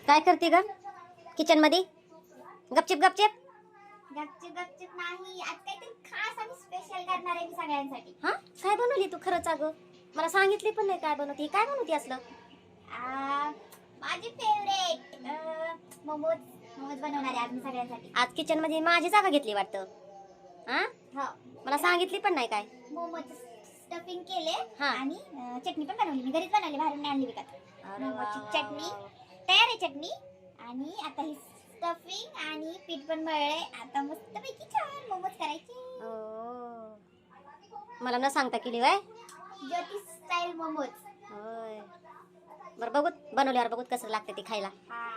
काय करते ग किचन मध्ये? गपचिप गपचिप. गपचिप गपचिप नाही, आज काहीतरी खास आणि स्पेशल करणार आहे मी सगळ्यांसाठी. हा, काय बनवली तू खरंच? अगं मला सांगितली पण नाही काय बनवते. काय बनवते असलं? माझी फेवरेट मोमोज मोमोज बनवणार आहे आज मी सगळ्यांसाठी. आज किचन मध्ये माझी जागा घेतली वाटतं. हा, हो, मला सांगितली पण नाही काय. मोमोज स्टफिंग केले हा. आणि चटणी पण बनवली मी घरीच बनवली, बाहेरून नाही आणली विकत. अरे वा, मोमोजची वा, चटणी वा. तयार आहे. चटणी आणि आता ही स्टफिंग आणि पीठ पण मळले. आता मस्तपैकी छान मोमोज करायचे. ओ, मला न सांगता केली वय. ज्योती स्टाईल मोमोज. होय, बरं बघूत बनवल्यावर बघूत कसं लागते ते खायला. हा.